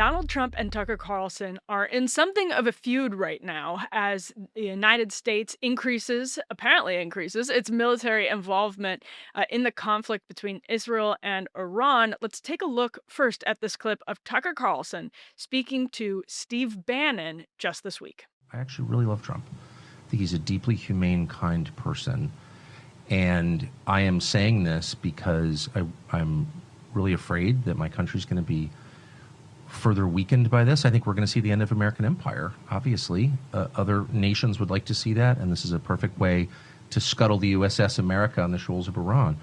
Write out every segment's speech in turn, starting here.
Donald Trump and Tucker Carlson are in something of a feud right now as the United States apparently increases, its military involvement in the conflict between Israel and Iran. Let's take a look first at this clip of Tucker Carlson speaking to Steve Bannon just this week. I actually really love Trump. I think he's a deeply humane, kind person. And I am saying this because I'm really afraid that my country's going to be further weakened by this. I think we're going to see the end of American empire, obviously. Other nations would like to see that, and this is a perfect way to scuttle the USS America on the shoals of Iran.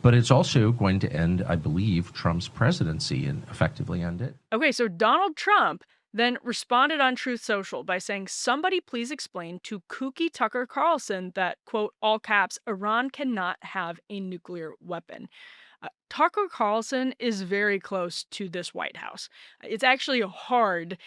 But it's also going to end, I believe, Trump's presidency and effectively end it. Okay, so Donald Trump then responded on Truth Social by saying, "Somebody please explain to kooky Tucker Carlson that, quote, all caps, Iran cannot have a nuclear weapon." Tucker Carlson is very close to this White House. It's actually hard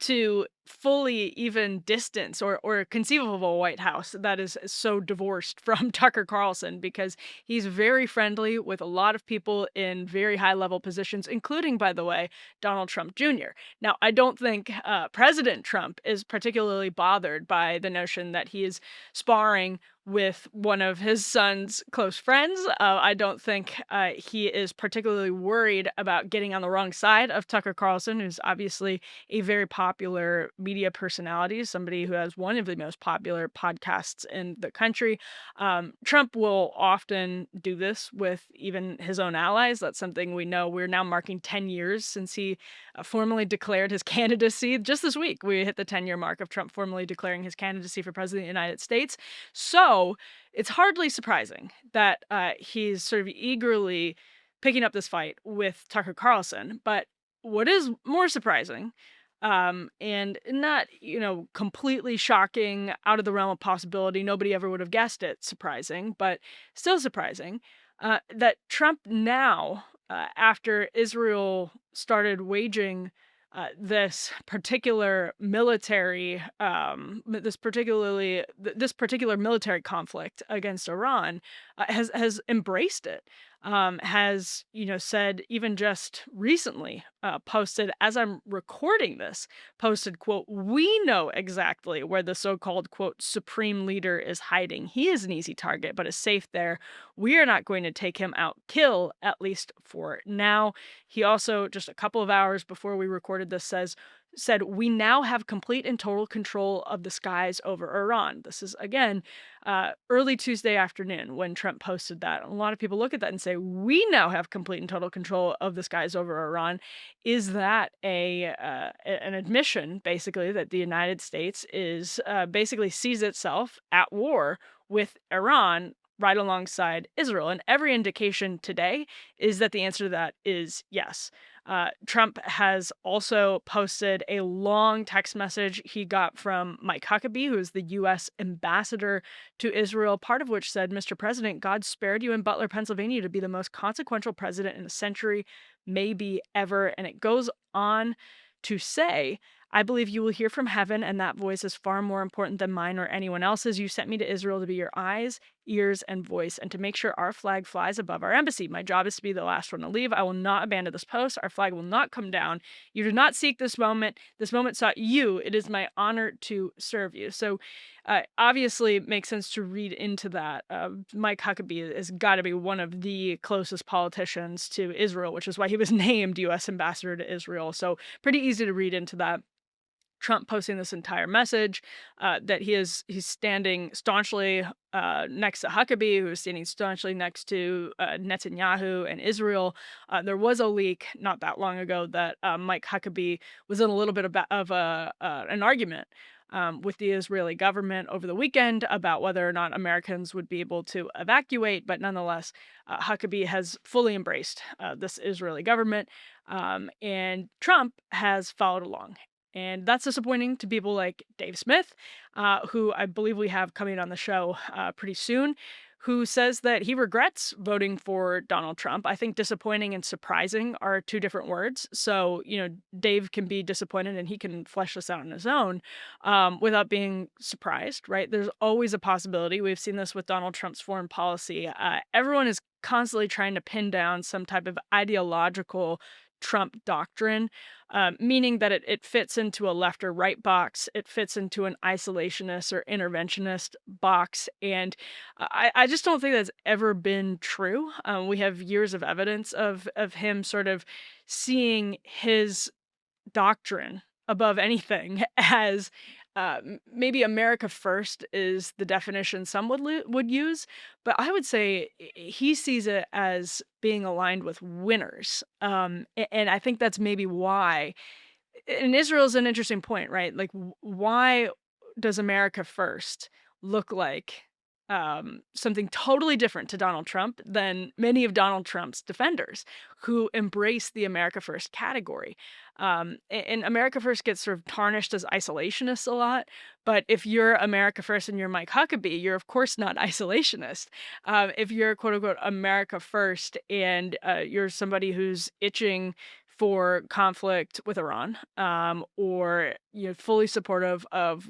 to fully even distance or conceive of a White House that is so divorced from Tucker Carlson because he's very friendly with a lot of people in very high level positions, including, by the way, Donald Trump Jr. Now, I don't think President Trump is particularly bothered by the notion that he is sparring with one of his son's close friends. I don't think he is particularly worried about getting on the wrong side of Tucker Carlson, who's obviously a very popular media personality, somebody who has one of the most popular podcasts in the country. Trump will often do this with even his own allies. That's something we know. We're now marking 10 years since he formally declared his candidacy. Just this week, we hit the 10-year mark of Trump formally declaring his candidacy for president of the United States. So it's hardly surprising that he's sort of eagerly picking up this fight with Tucker Carlson. But what is more surprising, and not, completely shocking, out of the realm of possibility, nobody ever would have guessed it surprising, but still surprising, that Trump now, after Israel started waging this particular military conflict against Iran, has embraced it. Has said, even just recently, posted, as I'm recording this, posted, quote, "We know exactly where the so-called, quote, supreme leader is hiding. He is an easy target, but is safe there. We are not going to take him out kill, at least for now." He also, just a couple of hours before we recorded this, said, "We now have complete and total control of the skies over Iran." This is, again, early Tuesday afternoon when Trump posted that. A lot of people look at that and say, "We now have complete and total control of the skies over Iran." Is that an admission, basically, that the United States is basically sees itself at war with Iran right alongside Israel? And every indication today is that the answer to that is yes. Trump has also posted a long text message he got from Mike Huckabee, who is the U.S. ambassador to Israel, part of which said, "Mr. President, God spared you in Butler, Pennsylvania to be the most consequential president in a century, maybe ever." And it goes on to say, "I believe you will hear from heaven, and that voice is far more important than mine or anyone else's. You sent me to Israel to be your eyes, ears, and voice, and to make sure our flag flies above our embassy. My job is to be the last one to leave. I will not abandon this post. Our flag will not come down. You did not seek this moment. This moment sought you. It is my honor to serve you." So obviously it makes sense to read into that. Mike Huckabee has got to be one of the closest politicians to Israel, which is why he was named U.S. ambassador to Israel. So pretty easy to read into that. Trump posting this entire message, that he's standing staunchly next to Huckabee, who is standing staunchly next to Netanyahu and Israel. There was a leak not that long ago that Mike Huckabee was in a little bit of an argument with the Israeli government over the weekend about whether or not Americans would be able to evacuate. But nonetheless, Huckabee has fully embraced this Israeli government, and Trump has followed along. And that's disappointing to people like Dave Smith, who I believe we have coming on the show pretty soon, who says that he regrets voting for Donald Trump. I think disappointing and surprising are two different words. So, Dave can be disappointed and he can flesh this out on his own without being surprised, right? There's always a possibility. We've seen this with Donald Trump's foreign policy. Everyone is constantly trying to pin down some type of ideological Trump doctrine, meaning that it fits into a left or right box. It fits into an isolationist or interventionist box. And I just don't think that's ever been true. We have years of evidence of him sort of seeing his doctrine above anything as maybe America first is the definition some would use, but I would say he sees it as being aligned with winners, and I think that's maybe why. And Israel's an interesting point, right? Like, why does America first look like something totally different to Donald Trump than many of Donald Trump's defenders who embrace the America first category? And America first gets sort of tarnished as isolationists a lot. But if you're America first and you're Mike Huckabee, you're of course not isolationist. If you're quote unquote America first and you're somebody who's itching for conflict with Iran, or you're fully supportive of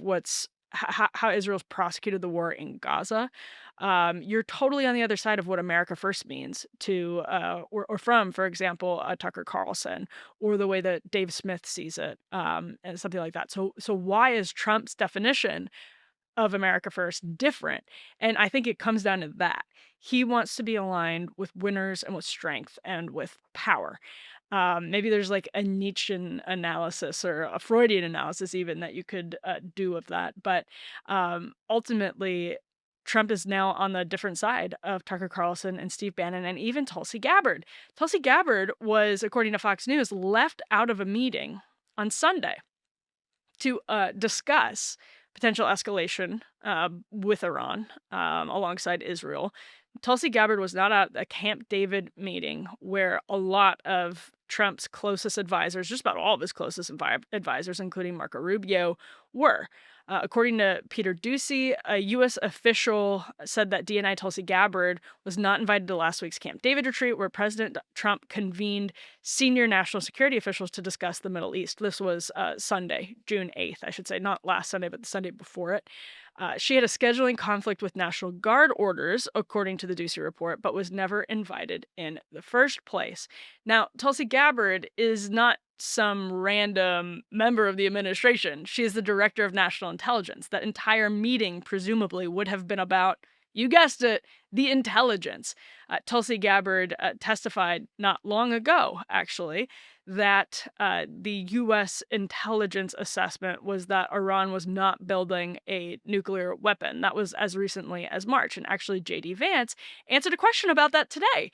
how Israel's prosecuted the war in Gaza. You're totally on the other side of what America First means to, or from, for example, Tucker Carlson, or the way that Dave Smith sees it, and something like that. So why is Trump's definition of America First different? And I think it comes down to that. He wants to be aligned with winners and with strength and with power. Maybe there's like a Nietzschean analysis or a Freudian analysis even that you could do of that. But ultimately, Trump is now on the different side of Tucker Carlson and Steve Bannon and even Tulsi Gabbard. Tulsi Gabbard was, according to Fox News, left out of a meeting on Sunday to discuss potential escalation with Iran alongside Israel. Tulsi Gabbard was not at a Camp David meeting where a lot of Trump's closest advisors, just about all of his closest advisors, including Marco Rubio, were. According to Peter Doocy, a U.S. official said that DNI Tulsi Gabbard was not invited to last week's Camp David retreat, where President Trump convened senior national security officials to discuss the Middle East. This was Sunday, June 8th, I should say, not last Sunday, but the Sunday before it. She had a scheduling conflict with National Guard orders, according to the Ducey report, but was never invited in the first place. Now, Tulsi Gabbard is not some random member of the administration. She is the director of national intelligence. That entire meeting, presumably, would have been about, you guessed it, the intelligence. Tulsi Gabbard testified not long ago, actually, that the U.S. intelligence assessment was that Iran was not building a nuclear weapon. That was as recently as March. And actually, J.D. Vance answered a question about that today.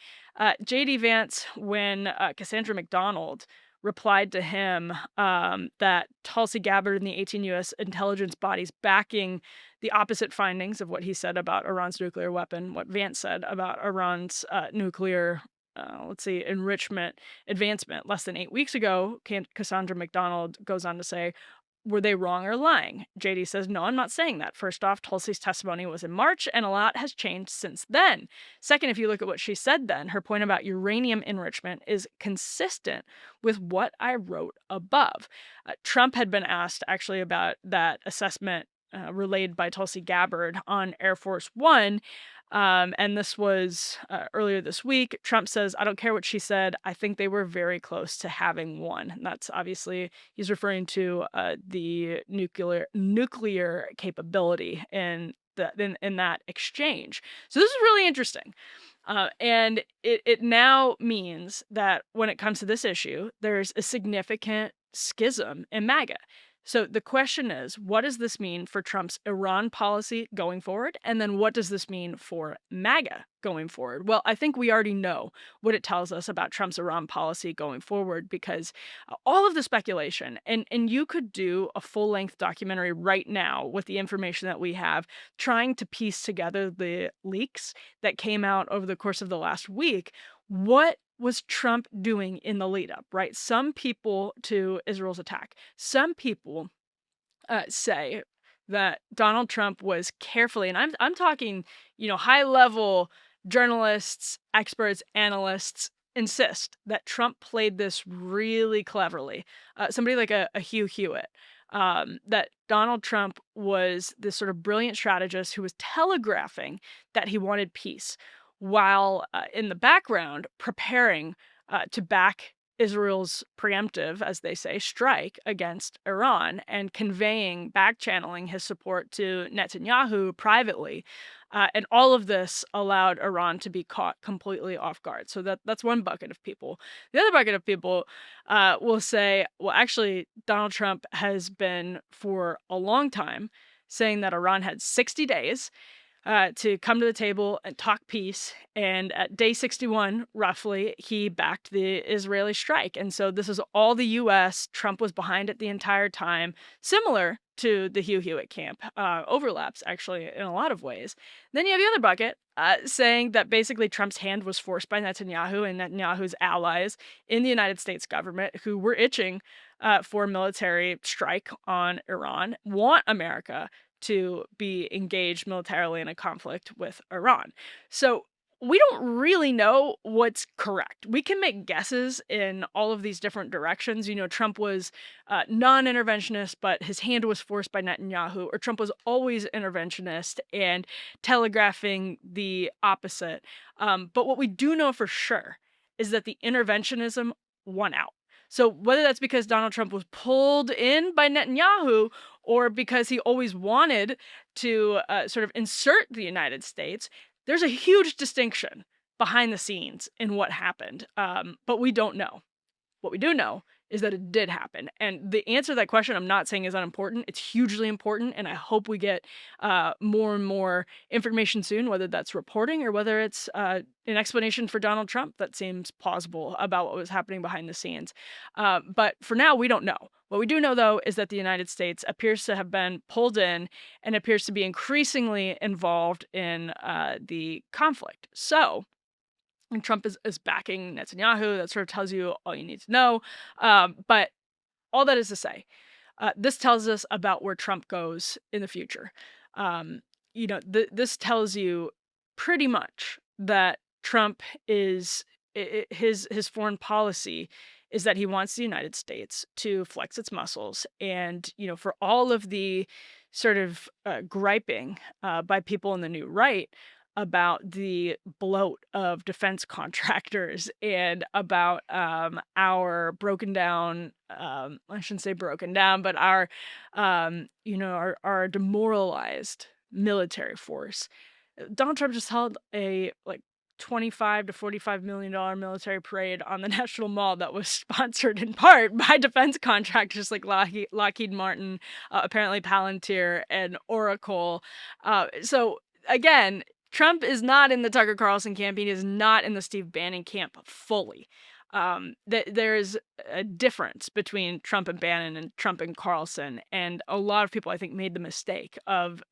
J.D. Vance, when Cassandra McDonald replied to him that Tulsi Gabbard and the 18 U.S. intelligence bodies backing the opposite findings of what he said about Iran's nuclear weapon, what Vance said about Iran's nuclear, enrichment advancement less than 8 weeks ago. Cassandra McDonald goes on to say, were they wrong or lying? JD says, no, I'm not saying that. First off, Tulsi's testimony was in March, and a lot has changed since then. Second, if you look at what she said then, her point about uranium enrichment is consistent with what I wrote above. Trump had been asked actually about that assessment relayed by Tulsi Gabbard on Air Force One. And this was earlier this week. Trump says, I don't care what she said. I think they were very close to having one. And that's obviously, he's referring to the nuclear capability in that exchange. So this is really interesting. And it now means that when it comes to this issue, there's a significant schism in MAGA. So the question is, what does this mean for Trump's Iran policy going forward? And then what does this mean for MAGA going forward? Well, I think we already know what it tells us about Trump's Iran policy going forward, because all of the speculation, and you could do a full-length documentary right now with the information that we have, trying to piece together the leaks that came out over the course of the last week. What was Trump doing in the lead up, right? Some people to Israel's attack, some people say that Donald Trump was carefully, and I'm talking, high level journalists, experts, analysts insist that Trump played this really cleverly. Somebody like a Hugh Hewitt. That Donald Trump was this sort of brilliant strategist who was telegraphing that he wanted peace, while in the background preparing to back Israel's preemptive, as they say, strike against Iran and conveying, back channeling his support to Netanyahu privately. And all of this allowed Iran to be caught completely off guard. So that's one bucket of people. The other bucket of people will say, well, actually, Donald Trump has been for a long time saying that Iran had 60 days to come to the table and talk peace. And at day 61, roughly, he backed the Israeli strike. And so this is all the US. Trump was behind it the entire time, similar to the Hugh Hewitt camp. Overlaps, actually, in a lot of ways. Then you have the other bucket saying that basically Trump's hand was forced by Netanyahu and Netanyahu's allies in the United States government, who were itching for a military strike on Iran, want America to be engaged militarily in a conflict with Iran. So we don't really know what's correct. We can make guesses in all of these different directions. Trump was non interventionist, but his hand was forced by Netanyahu, or Trump was always interventionist and telegraphing the opposite. But what we do know for sure is that the interventionism won out. So whether that's because Donald Trump was pulled in by Netanyahu or because he always wanted to sort of insert the United States, there's a huge distinction behind the scenes in what happened. But we don't know. What we do know is that it did happen. And the answer to that question, I'm not saying is unimportant. It's hugely important. And I hope we get more and more information soon, whether that's reporting or whether it's an explanation for Donald Trump that seems plausible about what was happening behind the scenes. But for now, we don't know. What we do know, though, is that the United States appears to have been pulled in and appears to be increasingly involved in the conflict. So, and Trump is backing Netanyahu. That sort of tells you all you need to know. But all that is to say, this tells us about where Trump goes in the future. This tells you pretty much that Trump is his foreign policy is that he wants the United States to flex its muscles, and for all of the sort of griping by people in the new right about the bloat of defense contractors and about our broken down I shouldn't say broken down, but our our demoralized military force. Donald Trump just held a 25 to 45 million-dollar military parade on the National Mall that was sponsored in part by defense contractors like Lockheed Martin, apparently Palantir and Oracle. So again, Trump is not in the Tucker Carlson camp. He is not in the Steve Bannon camp fully. There is a difference between Trump and Bannon and Trump and Carlson, and a lot of people, I think, made the mistake of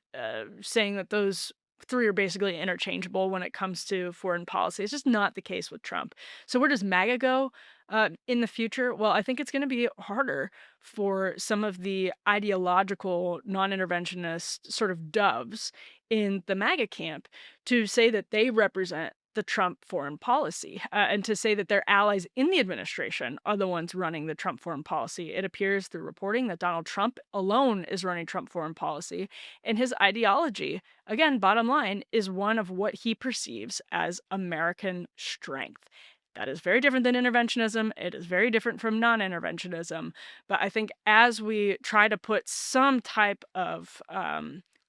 saying that those three are basically interchangeable when it comes to foreign policy. It's just not the case with Trump. So where does MAGA go in the future? Well, I think it's going to be harder for some of the ideological, non-interventionist sort of doves in the MAGA camp to say that they represent the Trump foreign policy, and to say that their allies in the administration are the ones running the Trump foreign policy. It appears through reporting that Donald Trump alone is running Trump foreign policy, and his ideology, again, bottom line, is one of what he perceives as American strength. That is very different than interventionism. It is very different from non interventionism. But I think as we try to put some type of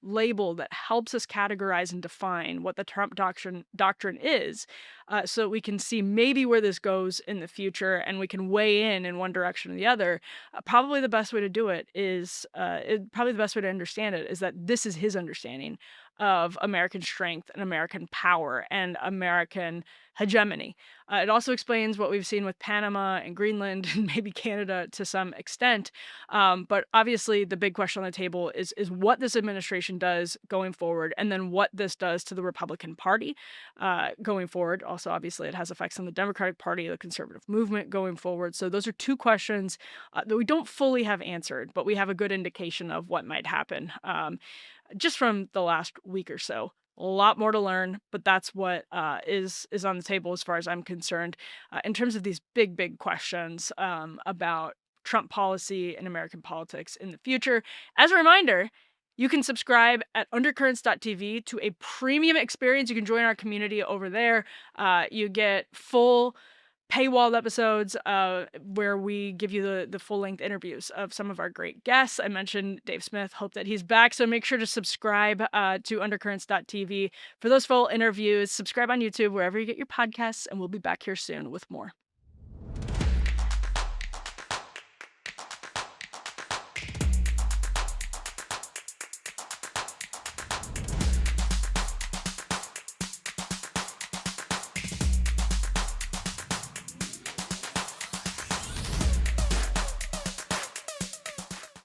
label that helps us categorize and define what the Trump doctrine is, so we can see maybe where this goes in the future and we can weigh in one direction or the other. Probably the best way to do it is probably the best way to understand it is that this is his understanding of American strength and American power and American hegemony. It also explains what we've seen with Panama and Greenland and maybe Canada to some extent. But obviously, the big question on the table is what this administration does going forward, and then what this does to the Republican Party going forward. Also, obviously, it has effects on the Democratic Party, the conservative movement going forward. So those are two questions that we don't fully have answered, but we have a good indication of what might happen just from the last week or so. A lot more to learn, but that's what is on the table as far as I'm concerned in terms of these big questions about Trump policy and American politics in the future. As a reminder, you can subscribe at undercurrents.tv to a premium experience. You can join our community over there. You get full paywalled episodes where we give you the full length interviews of some of our great guests. I mentioned Dave Smith. Hope that he's back. So make sure to subscribe to undercurrents.tv for those full interviews. Subscribe on YouTube wherever you get your podcasts, and we'll be back here soon with more.